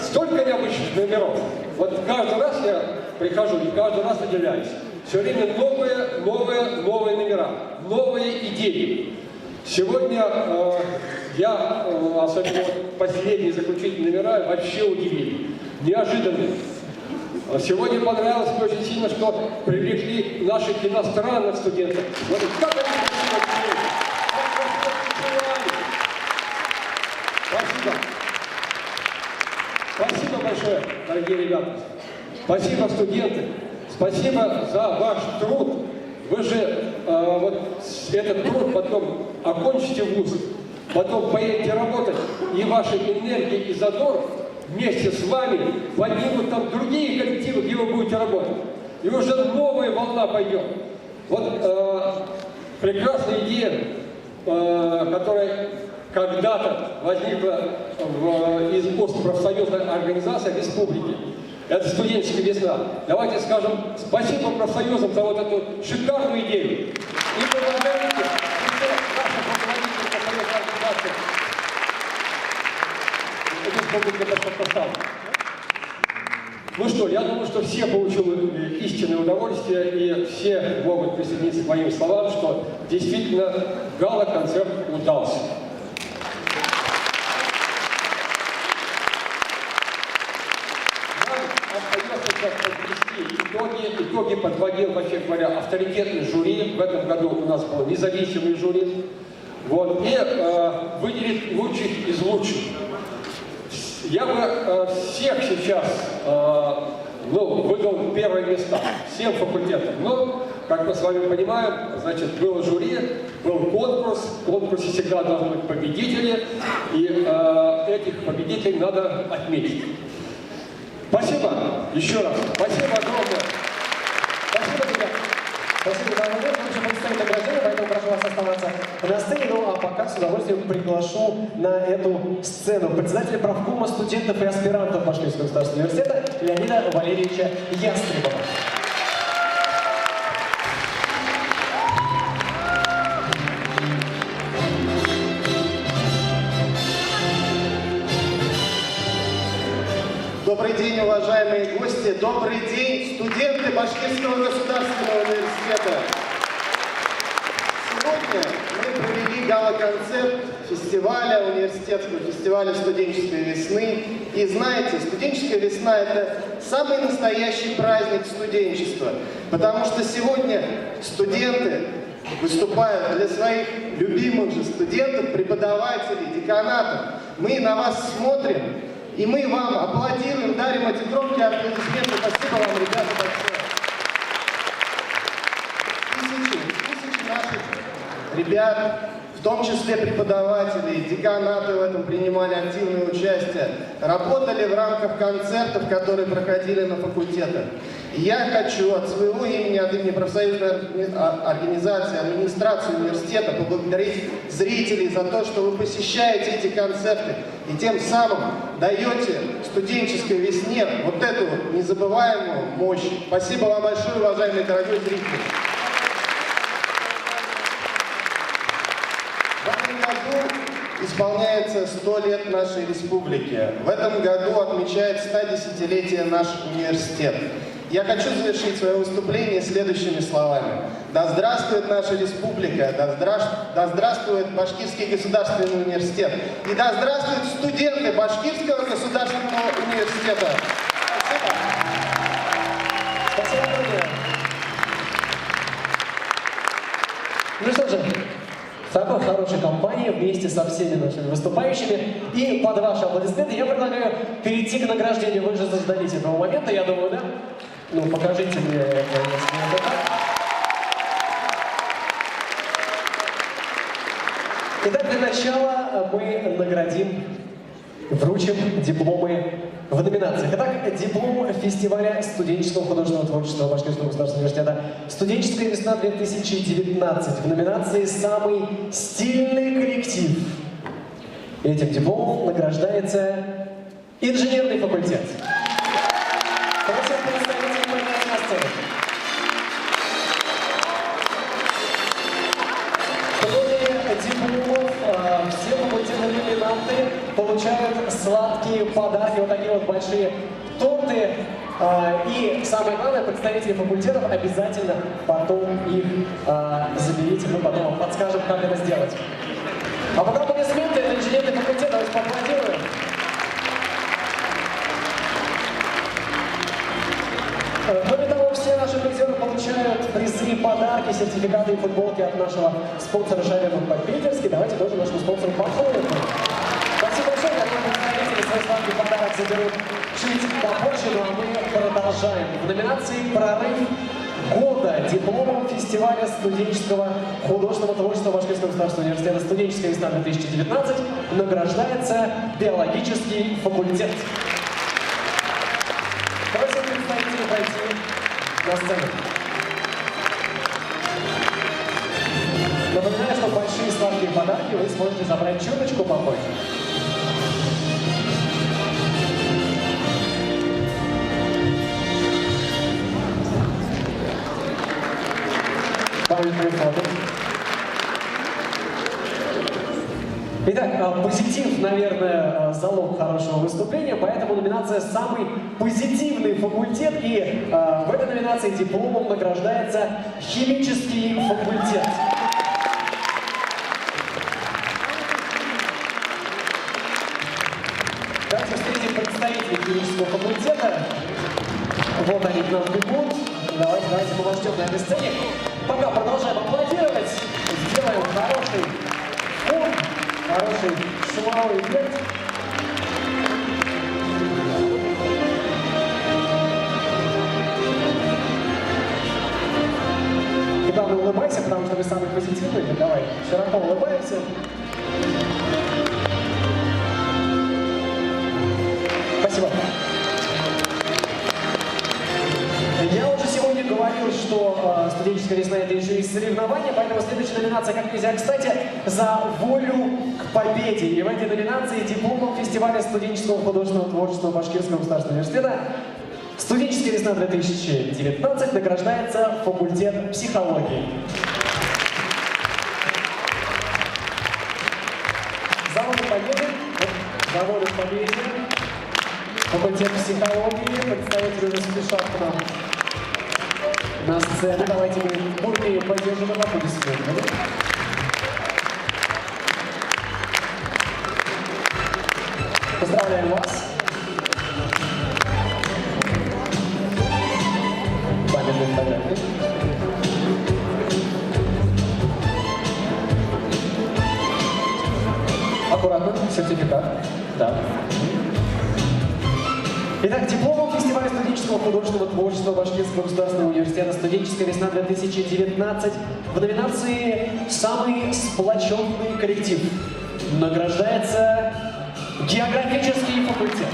столько необычных номеров. Вот каждый раз я прихожу и каждый раз удивляюсь. Все время новые номера, новые идеи. Сегодня я, особенно последние заключительные номера, вообще удивили. Неожиданные. Сегодня понравилось мне очень сильно, что привлекли наших иностранных студентов. Вот как они Спасибо. Спасибо большое, дорогие ребята. Спасибо, студенты. Спасибо за ваш труд. Вы же этот труд потом окончите вуз, потом поедете работать, и ваша энергия и задор вместе с вами поднимут там другие коллективы, где вы будете работать. И уже новая волна пойдет. Вот прекрасная идея, которая когда-то возникла из уст профсоюзной организации республики. Это студенческая весна. Давайте скажем спасибо профсоюзам за вот эту шикарную идею. И благодарите наших руководителей профсоюзной организации Республики Башкортостан. Ну что, я думаю, что все получили истинное удовольствие, и все могут присоединиться к моим словам, что действительно гала-концерт удался. Итоги подводил, вообще говоря, авторитетный жюри. В этом году у нас был независимый жюри. Вот, и выделить лучших из лучших. Я бы всех сейчас выдал первые места, всем факультетам. Но, как мы с вами понимаем, значит, было жюри, был конкурс. В конкурсе всегда должны быть победители. И этих победителей надо отметить. Спасибо еще раз. Спасибо огромное. Спасибо, ребята. Спасибо, дорогой друг. Нам еще предстоит награждение, поэтому прошу вас оставаться на сцене. Ну а пока с удовольствием приглашу на эту сцену председателя правкома студентов и аспирантов Башкирского государственного университета Леонида Валерьевича Ястребова. Добрый день, уважаемые гости! Добрый день, студенты Башкирского государственного университета! гала-концерт фестиваля, университетского фестиваля студенческой весны. И знаете, студенческая весна – это самый настоящий праздник студенчества, потому что сегодня студенты выступают для своих любимых же студентов, преподавателей, деканатов. Мы на вас смотрим, и мы вам аплодируем, дарим эти громкие аплодисменты. Спасибо вам, ребята, большое. Тысячи наших ребят, в том числе преподаватели, деканаты в этом принимали активное участие, работали в рамках концертов, которые проходили на факультетах. И я хочу от своего имени, от имени профсоюзной организации, администрации университета поблагодарить зрителей за то, что вы посещаете эти концерты и тем самым даете студенческой весне вот эту незабываемую мощь. Спасибо вам большое, уважаемые дорогие зрители. В этом году исполняется 100 лет нашей республики. В этом году отмечает 110-летие наш университет. Я хочу завершить свое выступление следующими словами. Да здравствует наша республика, да здравствует Башкирский государственный университет, и да здравствуют студенты Башкирского государственного университета. Спасибо. Спасибо, друзья. Ну что же, в такой хорошей компании вместе со всеми нашими выступающими и под ваши аплодисменты я предлагаю перейти к награждению. Вы же заждались этого момента, я думаю, да? Ну, покажите мне это, если это так. Итак, для начала мы наградим, вручим дипломы в номинациях. Итак, диплом фестиваля студенческого художественного творчества Башкирского государственного университета «Студенческая весна-2019» в номинации «Самый стильный коллектив». Этим дипломом награждается инженерный факультет. Просим представителей подняться на сцену. Кроме дипломов, все факультетные номинанты получают сладкие подарки, вот такие вот большие торты. И самое главное, представители факультетов обязательно потом их заберите, мы потом вам подскажем, как это сделать. А пока аплодисменты, это инженерный факультет, давайте поаплодируем. Кроме того, все наши призеры получают призы, подарки, сертификаты и футболки от нашего спонсора Шаверма по-питерски. Давайте тоже нашему спонсору похлопаем. Спасибо большое, дорогие представители, свой сладкий подарок заберут чуть попозже, ну а мы продолжаем. В номинации «Прорыв года» дипломом фестиваля студенческого художественного творчества Башкирского государственного университета «Студенческая весна-2019» награждается биологический факультет. Просим представителей пройти на сцену. Напоминаю, что большие сладкие подарки вы сможете забрать чуточку попозже. Памятные фото. Итак, позитив, наверное, залог хорошего выступления, поэтому номинация «Самый позитивный факультет», и в этой номинации дипломом награждается химический факультет. Давайте встретим представителей химического факультета. Вот они к нам бегут. Давайте помолчим на этой сцене. Пока продолжаем аплодировать, сделаем хороший фон. Хороший шумовой эффект. И главное, улыбайся, потому что вы самый позитивный. Давай, широко улыбаемся. Спасибо. Я уже сегодня говорил, что студенческая весна — это еще и соревнования, поэтому следующая номинация, как нельзя кстати, за волю к победе. И в этой номинации дипломом фестиваля студенческого художественного творчества Башкирского государственного университета «Студенческая весна-2019» награждается факультет психологии. За волю победы, за волю к победе, факультет психологии, представители уже спешат к нам на сцену. Давайте мы бурные поддержим аплодисменты. Поздравляем вас. Памятные фотографии. Аккуратно, сертификат. Да. Итак, дипломом фестиваля студенческого художественного творчества Башкирского государственного университета «Студенческая весна 2019» в номинации «Самый сплоченный коллектив» награждается географический факультет.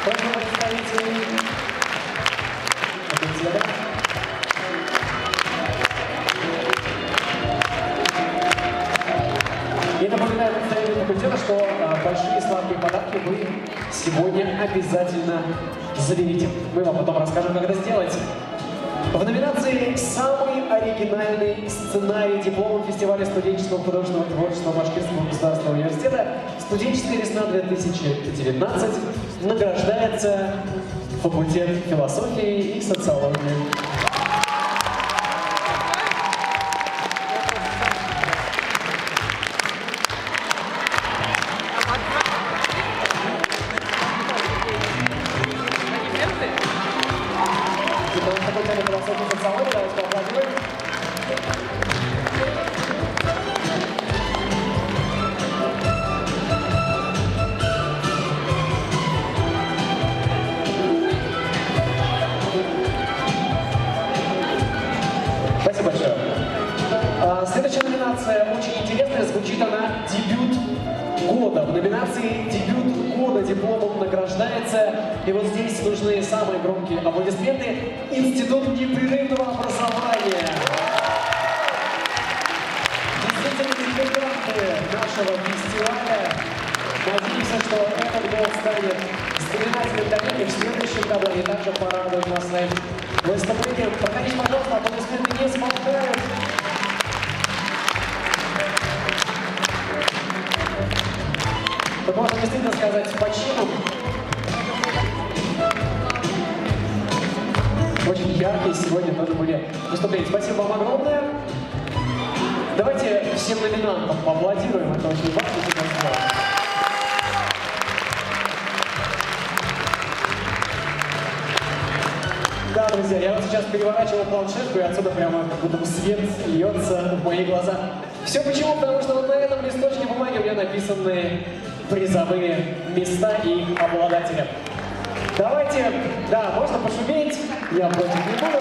Просим представителей факультета. И напоминаю представителям факультета, что большие сладкие подарки вы сегодня обязательно заберите. Мы вам потом расскажем, как это сделать. В номинации «Самый оригинальный сценарий» дипломом фестиваля студенческого художественного творчества Башкирского государственного университета «Студенческая весна 2019» награждается факультет философии и социологии. Спасибо большое. Следующая номинация очень интересная, звучит она «Дебют года». В номинации «Дебют года» дипломом награждается, и вот здесь нужны самые громкие аплодисменты, Институт непрерывного образования. Действительно, дебютанты нашего фестиваля. Надеемся, что этот год станет знаменательным для них, и в следующем году они также порадуют нас своим выступлением. Проходите, пожалуйста, аплодисменты не смолкают. Тут можно действительно сказать с почином. Очень яркие сегодня тоже были выступления. Спасибо вам огромное. Давайте всем номинантам поаплодируем, это очень важно сейчас сделать. Да, друзья, я вот сейчас переворачивал планшетку, и отсюда прямо как будто свет льется в мои глаза. Все почему? Потому что вот на этом листочке бумаги у меня написаны призовые места и обладатели. Давайте, да, можно пошуметь, я против не буду.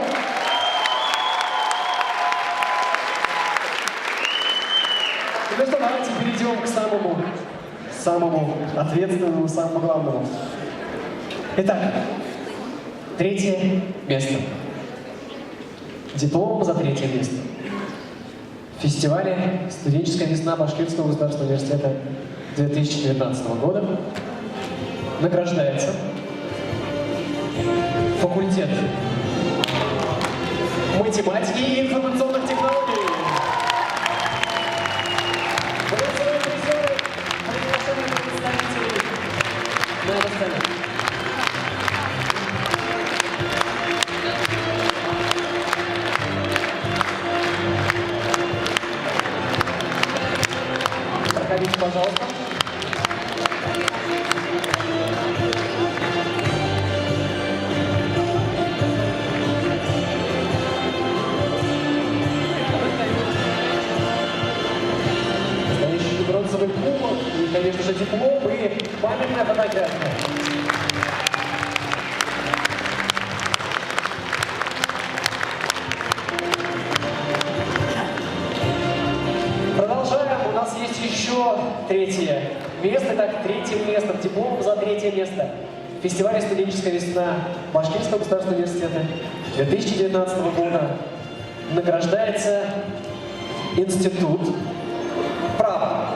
Ну что, давайте перейдем к самому ответственному, самому главному. Итак, третье место. Диплом за третье место. В фестивале «Студенческая весна» Башкирского государственного университета 2019 года награждается факультет математики и информационных технологий. Голосовые призеры, приглашенные представители на эту сцену. Проходите, пожалуйста. Настоящий бронзовый кубок и, конечно же, диплом и памятная фотография. Продолжаем. У нас есть еще третье место. Так, третьим местом, дипломом за третье место в фестивале «Студенческая весна» Башкирского государственного университета 2019 года награждается Институт права.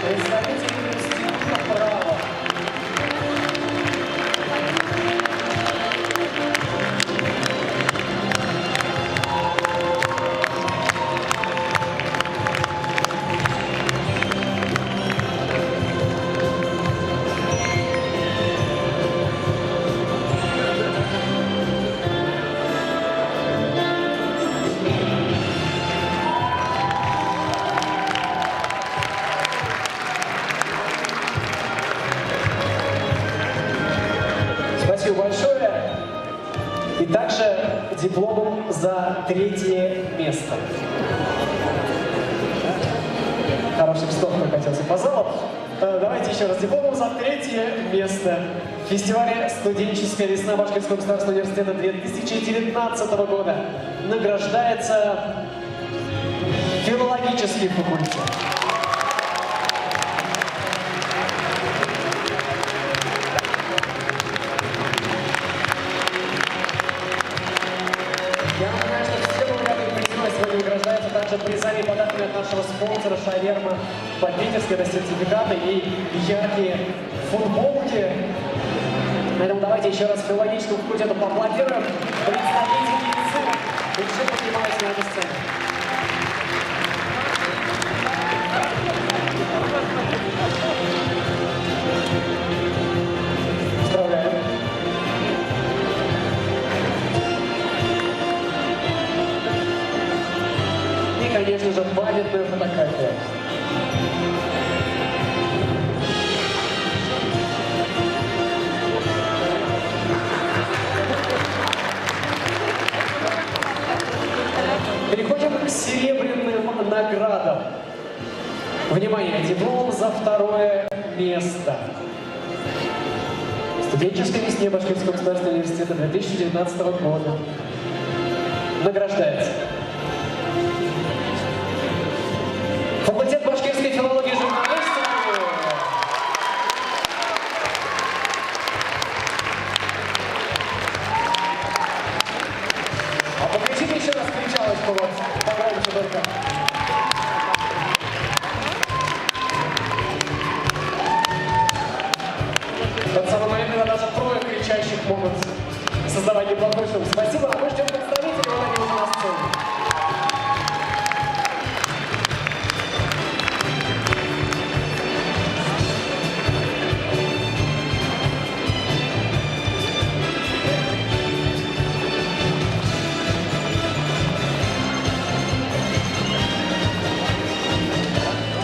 Представители Института права. третье место. Хороший вздох прокатился по залу. Давайте еще раз дипломом за третье место в фестивале «Студенческая весна» Башкирского государственного университета 2019 года награждается филологический факультет. Я напоминаю, что все лауреаты призеры сегодня награждаются также призами и подарками от нашего спонсора «Шаверма» по питерской, это сертификаты и яркие футболки. Поэтому давайте еще раз филологическому факультету поаплодируем. Представители языка, уже поднимаются на эту сцену. Поздравляю. И, конечно же, памятная фотография. Переходим к серебряным наградам. Внимание, диплом за второе место. Студенческой весне Башкирского государственного университета 2019 года награждается факультет башкирской филологии и журналистики. А покричите еще раз кричалочку, вот, погромче только. Тот самый момент, когда даже трое кричащих могут создавать неплохой шум. Спасибо, а мы ждем представителей, вот они уже на сцене.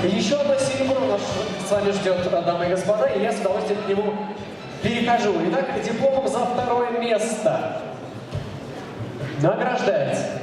Еще одно серебро нас с вами ждет, дамы и господа, и я с удовольствием к нему перехожу. Итак, дипломом за второе место награждается